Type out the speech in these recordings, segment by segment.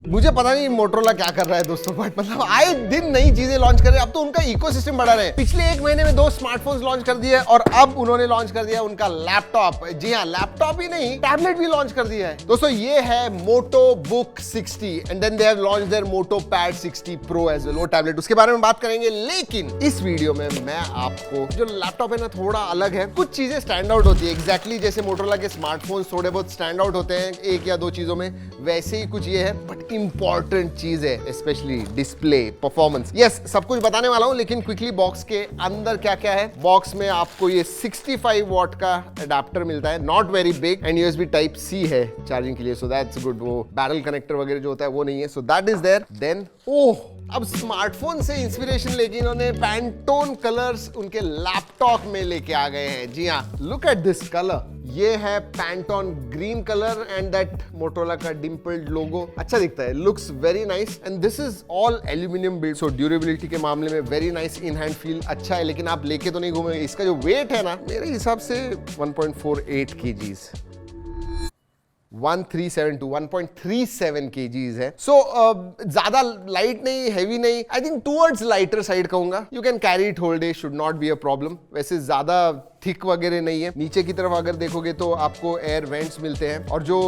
मुझे पता नहीं मोटरोला क्या कर रहा है दोस्तों, बट मतलब आए दिन नई चीजें लॉन्च कर रहे हैं। अब तो उनका इकोसिस्टम बढ़ा रहे हैं। पिछले 1 महीने में 2 स्मार्टफोन्स लॉन्च कर दिए और अब उन्होंने लॉन्च कर दिया उनका लैपटॉप। जी हाँ, लैपटॉप ही नहीं, टैबलेट भी लॉन्च कर दिया है दोस्तों। ये है Moto book 60 and then they have launched their Moto Pad 60 Pro as well. वो टैबलेट, उसके बारे में बात करेंगे। लेकिन इस वीडियो में मैं आपको जो लैपटॉप है ना, थोड़ा अलग है। कुछ चीजें स्टैंड आउट होती है एग्जैक्टली जैसे मोटरोला के स्मार्टफोन्स थोड़े बहुत स्टैंड आउट होते हैं 1 या 2 चीजों में, वैसे ही कुछ ये है। बट इंपॉर्टेंट चीज है स्पेशली डिस्प्ले परफॉर्मेंस। यस, सब कुछ बताने वाला हूं, लेकिन क्विकली बॉक्स के अंदर क्या क्या है। बॉक्स में आपको ये 65 वॉट का अडेप्टर मिलता है, not very big, and USB type C है चार्जिंग के लिए, सो दैट्स गुड। वो बैरल कनेक्टर वगैरह जो होता है वो नहीं है, so that is there. Then अब स्मार्टफोन से इंस्पिरेशन लेके इन्होंने पैंटोन कलर्स उनके लैपटॉप में लेके आ गए हैं। जी हाँ, लुक एट दिस कलर। ये है Pantone green colour and that Motorola का डिम्पल्ड लोगो। अच्छा दिखता है, looks very nice, and this is all aluminium build, so durability के मामले में very nice. In hand feel अच्छा है, लेकिन आप लेके तो नहीं घूमेंगे। इसका जो वेट है ना, मेरे हिसाब से 1.48 kgs, 1.37 kgs है। सो ज्यादा लाइट नहीं, हैवी नहीं, I think towards lighter side कहूंगा। You can carry it whole day, should not be a problem. वैसे ज्यादा थिक वगैरह नहीं है। नीचे की तरफ अगर देखोगे तो आपको एयर वेंट्स मिलते हैं, और जो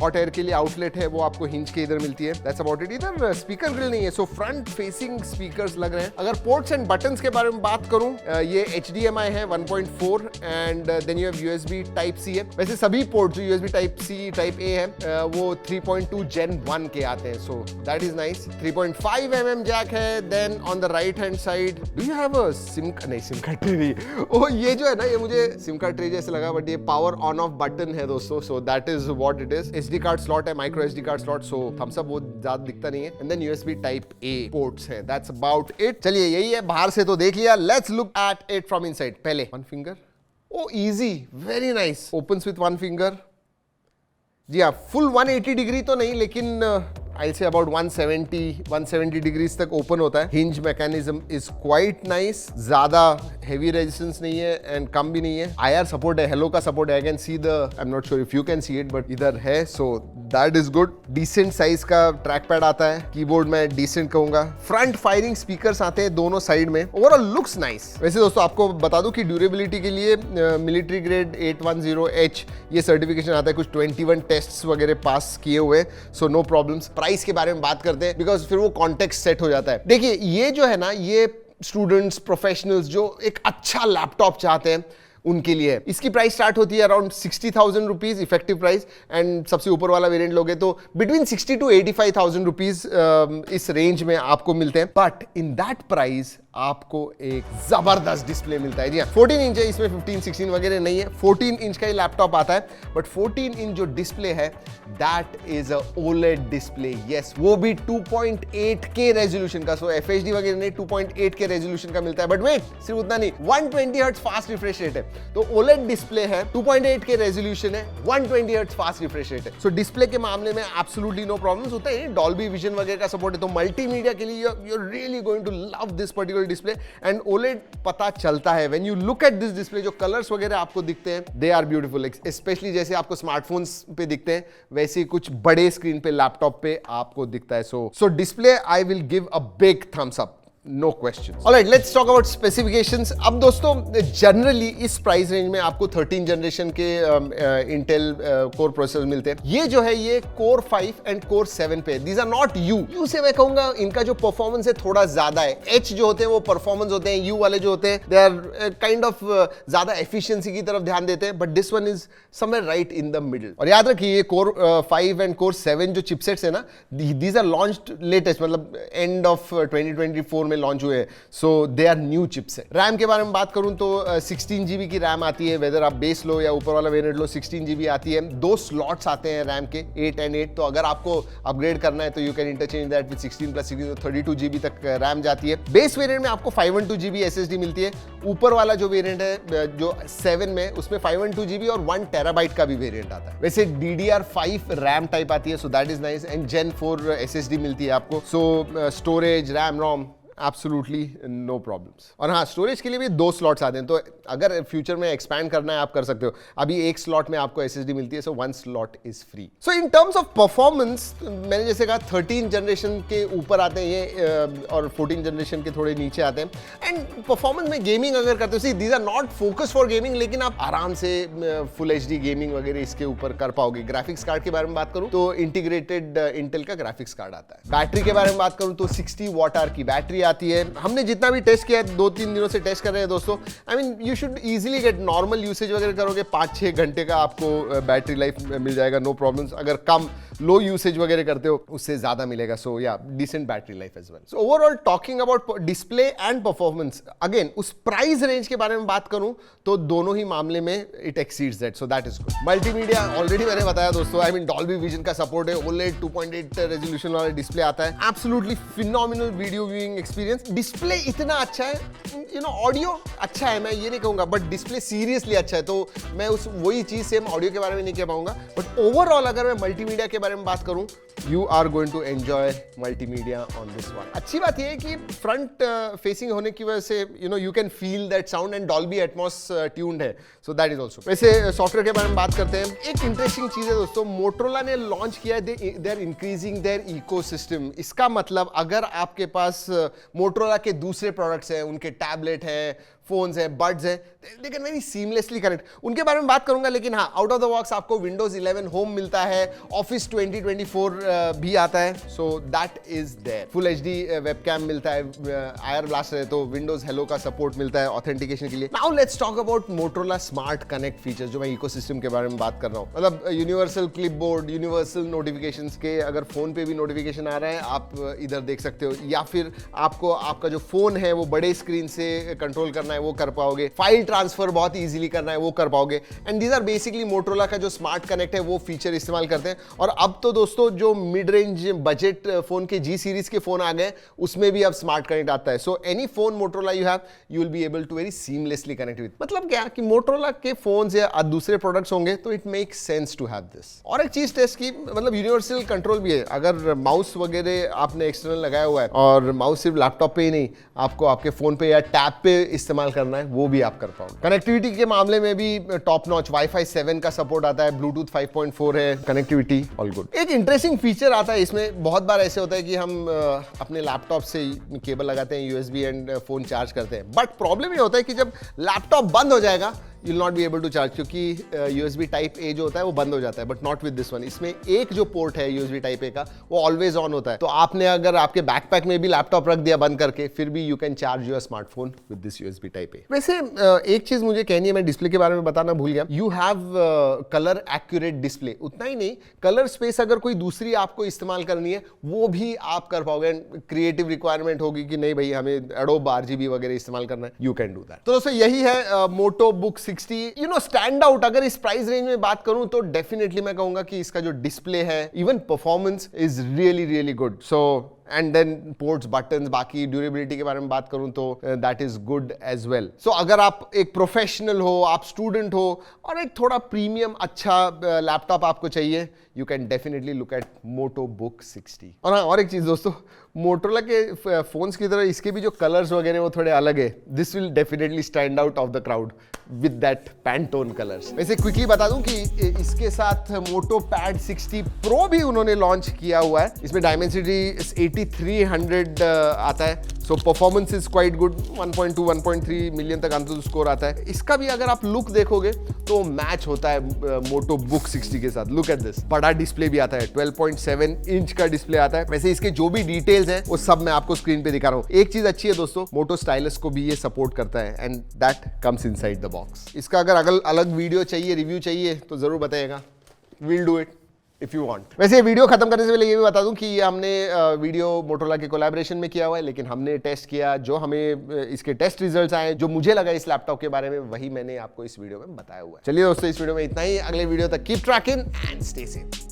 हॉट एयर के लिए आउटलेट है वो आपको हिंज के इधर मिलती है। That's about it. इधर स्पीकर ग्रिल नहीं है, सो फ्रंट फेसिंग स्पीकर्स लग रहे हैं। अगर पोर्ट्स एंड बटन्स के बारे में बात करूं, ये HDMI है 1.4 and then you have USB type C है। वैसे सभी पोर्ट जो USB type C type A है वो 3.2 Gen 1 के आते हैं, so that is nice. 3.5 mm jack है। Then on the right hand side do you have a SIM card नहीं, ओ ये जो है ना, ये मुझे सिम कार्ड ट्रे जैसे लगा, बट ये पावर ऑन ऑफ बटन है दोस्तों, so that is what it is. SD card slot है, micro SD card slot, so thumbs up वो ज्यादा दिखता नहीं है। And then USB type A ports है। That's about it. चलिए, यही है, बाहर से तो देख लिया। Let's look at it from inside. पहले one finger, oh easy, very nice, opens with one finger. जी हाँ, फुल 180 डिग्री तो नहीं, लेकिन आई से अबाउट 170 डिग्रीज तक ओपन होता है। Hinge mechanism is quite nice, ज्यादा हेवी रेजिस्टेंस नहीं है एंड कम भी नहीं है। IR सपोर्ट है, हेलो का सपोर्ट है। I can see the, I am not sure if you can see it, but इधर है, so that is good. Decent size का ट्रैक पैड आता है। कीबोर्ड में डिसेंट कहूंगा। फ्रंट फायरिंग स्पीकर्स आते हैं दोनों साइड में। Overall looks nice. वैसे दोस्तों आपको बता दूं कि ड्यूरेबिलिटी के लिए मिलिट्री ग्रेड 810H ये सर्टिफिकेशन आता है। कुछ 21 टेस्ट्स वगैरह पास किए हुए, सो नो प्रॉब्लम्स। प्राइस के बारे में बात करते हैं, बिकॉज फिर वो कॉन्टेक्स्ट सेट हो जाता है। देखिए, ये जो है ना, ये स्टूडेंट्स, प्रोफेशनल्स जो एक अच्छा लैपटॉप चाहते हैं उनके लिए। इसकी प्राइस स्टार्ट होती है around 60,000 rupees effective price, and सबसे ऊपर वाला वेरिएंट लोगे तो बिटवीन 60 to 85,000 रुपीज इस रेंज में आपको मिलते हैं। बट इन दैट प्राइस आपको एक जबरदस्त डिस्प्ले मिलता है। जी हाँ, 14 इंच है, इसमें 15, 16 वगैरह नहीं है। 14 इंच का ही लैपटॉप आता है, बट 14 इंच जो डिस्प्ले है that is a OLED display. Yes, वो भी 2.8K रेजोल्यूशन का। सो FHD वगैरह नहीं, 2.8K रेजोल्यूशन का मिलता है। बट वेट, सिर्फ उतना नहीं, 120 हर्ट्ज फास्ट रिफ्रेश रेट है। तो OLED डिस्प्ले है, 2.8K रेजोल्यूशन है, 120 हर्ट्ज फास्ट रिफ्रेश रेट है। सो डिस्प्ले के मामले में एब्सोल्युटली नो प्रॉब्लम्स होता है। डॉल्बी विजन वगैरह का सपोर्ट है, तो मल्टीमीडिया के लिए you are really going to love this particular display. And OLED पता चलता है when you look at this display. जो कलर्स वगैरह आपको दिखते हैं, दे आर ब्यूटीफुल, स्पेशली जैसे आपको स्मार्टफोन्स पे दिखते हैं, वैसे कुछ बड़े स्क्रीन पे, लैपटॉप पे आपको दिखता है। So display I will give a big thumbs up, no questions. Alright, let's talk about specifications. अब दोस्तों जनरली इस प्राइस रेंज में आपको 13 जनरेशन के इंटेल कोर प्रोसेसर मिलते हैं। ये जो है ये Core 5 एंड Core 7 पे। दीज आर नॉट U से मैं कहूंगा इनका जो परफॉर्मेंस है थोड़ा ज्यादा है। H जो होते हैं वो परफॉर्मेंस होते हैं, U वाले जो होते हैं दे आर काइंड ऑफ ज्यादा एफिशिएंसी की तरफ ध्यान देते हैं, but this one is somewhere right in the middle. और याद रखिए, ये Core 5 एंड Core 7 जो चिपसेट्स है ना, दीज आर लॉन्च्ड लेटेस्ट, मतलब एंड ऑफ 2024 में लॉन्च हुए, सो दे आर न्यू चिप्स है। रैम के बारे में बात करूं तो 16 GB की रैम आती है, वेदर आप बेस लो या ऊपर वाला वेरिएंट लो, 16 GB आती है। 2 स्लॉट्स आते हैं रैम के, 8 and 8, तो अगर आपको अपग्रेड करना है तो you can interchange that with 16 + 16, तो 32 GB तक रैम जाती है। बेस वेरिएंट में आपको 512 GB SSD मिलती है। ऊपर वाला जो वेरिएंट है जो 7 में, उसमें 512 GB और 1 TB का भी वेरिएंट आता है। वैसे DDR5 रैम टाइप आती है, so that is nice, and Gen 4 SSD मिलती है आपको। सो स्टोरेज, रैम, रोम एब्सोल्युटली नो प्रॉब्लम्स। और हाँ, स्टोरेज के लिए भी 2 स्लॉट्स आते हैं, तो अगर फ्यूचर में एक्सपैंड करना है आप कर सकते हो। अभी 1 स्लॉट में आपको SSD मिलती है, सो 1 slot is free. So in terms of performance, मैंने जैसे कहा 13 जनरेशन के ऊपर आते हैं ये, और 14 जनरेशन के थोड़े नीचे आते हैं। एंड परफॉर्मेंस में गेमिंग अगर करते हो, see these are not focus for gaming, लेकिन आप आराम से फुल HD गेमिंग वगैरह इसके ऊपर कर पाओगे। ग्राफिक्स कार्ड के बारे में बात करूं तो इंटीग्रेटेड इंटेल का ग्राफिक्स कार्ड आता है। बैटरी के बारे में बात करूं तो 60 वॉट आवर की बैटरी आती है। हमने जितना भी टेस्ट किया है, 2-3 दिनों से टेस्ट कर रहे हैं दोस्तों, I mean you should easily get, normal usage वगैरह करोगे 5-6 घंटे का आपको बैटरी लाइफ मिल जाएगा, नो प्रॉब्लम्स। अगर कम लो यूसेज वगैरह करते हो उससे ज्यादा मिलेगा, so yeah decent battery life as well. So overall talking about display and performance, again उस प्राइस रेंज के बारे में बात करूं तो दोनों ही मामले में it exceeds that, so that is good. Multimedia already मैंने बताया दोस्तों, आई मीन डॉल्बी विजन का सपोर्ट है, OLED 2.8 रेजोल्यूशन वाला डिस्प्ले आता है, absolutely phenomenal video viewing experience. Display इतना अच्छा है, यू नो ऑडियो अच्छा है, मैं ये नहीं कहूंगा, बट डिस्प्ले सीरियसली अच्छा है, तो मैं उस वही चीज सेम ऑडियो के बारे में नहीं कह पाऊंगा। बट ओवरऑल अगर मैं मल्टीमीडिया के बारे में बात करूं, you are going to enjoy multimedia on this one. अच्छी बात यह है कि फ्रंट फेसिंग होने की वजह से you know you can feel that sound, and Dolby Atmos tuned है, सो दैट इज ऑल्सो। वैसे सॉफ्टवेयर के बारे में बात करते हैं। एक इंटरेस्टिंग चीज है दोस्तों, मोटोरोला ने लॉन्च किया है, they are increasing their ecosystem. इसका मतलब अगर आपके पास मोटोरोला के दूसरे प्रोडक्ट्स हैं, उनके टैबलेट हैं, फोन्स हैं, बड्स हैं, they can very seamlessly connect, उनके बारे में बात करूंगा। लेकिन हाँ, आउट ऑफ द बॉक्स आपको विंडोज 11 होम मिलता है, ऑफिस 2024 भी आता है, so that is there. Full HD webcam मिलता है, आयर ब्लास्टर है, तो विंडोज हेलो का सपोर्ट मिलता है ऑथेंटिकेशन के लिए। Now let's talk about Motorola smart connect features, जो मैं इकोसिस्टम के बारे में बात कर रहा हूँ। मतलब यूनिवर्सल क्लिपबोर्ड, यूनिवर्सल नोटिफिकेशंस के, अगर फोन पे भी नोटिफिकेशन आ रहा है आप इधर देख सकते हो, या फिर आपको आपका जो फोन है वो बड़े स्क्रीन से कंट्रोल करना है वो कर पाओगे, फाइल ट्रांसफर बहुत इजीली करना है वो कर पाओगे। And these are basically Motorola का जो स्मार्ट कनेक्ट है वो फीचर इस्तेमाल करते हैं। और अब तो दोस्तों जो मिड रेंज बजट फोन के G सीरीज के फोन आ गए, उसमें भी अब स्मार्ट कनेक्ट आता है। So any phone Motorola you have, you will be able to very seamlessly connect with. मतलब क्या कि मोटोरोला के फोन्स या दूसरे प्रोडक्ट्स होंगे तो it makes sense to have this. और एक चीज टेस्ट की, मतलब यूनिवर्सल कंट्रोल भी है। अगर माउस वगैरह आपने एक्सटर्नल लगाया हुआ है, और माउस सिर्फ लैपटॉप पे ही नहीं, आपको आपके फोन पे या टैब पे इस्तेमाल करना है, वो भी आप कर पाओगे। कनेक्टिविटी के मामले में भी टॉप नॉच, Wi-Fi 7 का सपोर्ट आता है, Bluetooth 5.4 है, कनेक्टिविटी ऑल गुड। एक इंटरेस्टिंग फीचर आता है इसमें, बहुत बार ऐसे होता है कि हम अपने लैपटॉप से केबल लगाते हैं USB एंड फोन चार्ज करते हैं, बट प्रॉब्लम ये होता है कि जब लैपटॉप बंद हो जाएगा you will not be able to charge, क्योंकि USB टाइप A जो होता है वो बंद हो जाता है, but not with this one. इसमें एक जो पोर्ट है USB टाइप A का, वो ऑलवेज ऑन होता है। तो आपने अगर आपके बैकपैक में भी लैपटॉप रख दिया बंद करके, फिर भी you can charge your smartphone with this USB type A। वैसे एक चीज मुझे कहनी है, मैं डिस्प्ले के बारे में बताना भूल गया, you have colour accurate display. उतना ही नहीं, कलर स्पेस अगर कोई दूसरी आपको इस्तेमाल करनी है वो भी आप कर पाओगे। क्रिएटिव रिक्वायरमेंट होगी कि नहीं भाई हमें Adobe RGB वगैरह इस्तेमाल करना है, यू कैन डू दैट। तो दोस्तों यही है Moto book 60, you know stand out. अगर इस प्राइस रेंज में बात करूं तो डेफिनेटली मैं कहूंगा कि इसका जो डिस्प्ले है, even performance is really really good. So and then ports, buttons, बाकी ड्यूरेबिलिटी के बारे में बात करूं तो that is good as well. So अगर आप एक प्रोफेशनल हो, आप स्टूडेंट हो, और एक थोड़ा प्रीमियम अच्छा लैपटॉप आपको चाहिए, you can definitely look at Moto book 60। और हाँ, और एक चीज दोस्तों, मोटोरोला के फोन्स की तरह इसके भी जो कलर्स वगैरह वो थोड़े अलग है। This will definitely stand out of the crowd with that Pantone colours. वैसे क्विकली बता दूं कि इसके साथ मोटो पैड 60 प्रो भी उन्होंने लॉन्च किया हुआ है। इसमें डायमेंसिटी 8300 आता है, so performance is quite good. 1.2 1.3 million तक अंततः स्कोर आता है। इसका भी अगर आप लुक देखोगे तो मैच होता है मोटो बुक 60 के साथ। लुक एट दिस, बड़ा डिस्प्ले भी आता है, 12.7 इंच का डिस्प्ले आता है। वैसे इसके जो भी डिटेल्स हैं वो सब मैं आपको स्क्रीन पे दिखा रहा हूँ। एक चीज अच्छी है दोस्तों, मोटो स्टाइलस को भी ये सपोर्ट करता है, and that comes inside the box. इसका अगर अलग वीडियो चाहिए, रिव्यू चाहिए, तो जरूर बताइएगा, will do it if you want. वैसे वीडियो खत्म करने से पहले ये भी बता दूं कि ये हमने वीडियो मोटोरोला के कोलैबोरेशन में किया हुआ है, लेकिन हमने टेस्ट किया, जो हमें इसके टेस्ट रिजल्ट्स आए, जो मुझे लगा इस लैपटॉप के बारे में, वही मैंने आपको इस वीडियो में बताया हुआ है। चलिए दोस्तों, इस वीडियो में इतना ही। अगले वीडियो तक keep trekking and stay safe.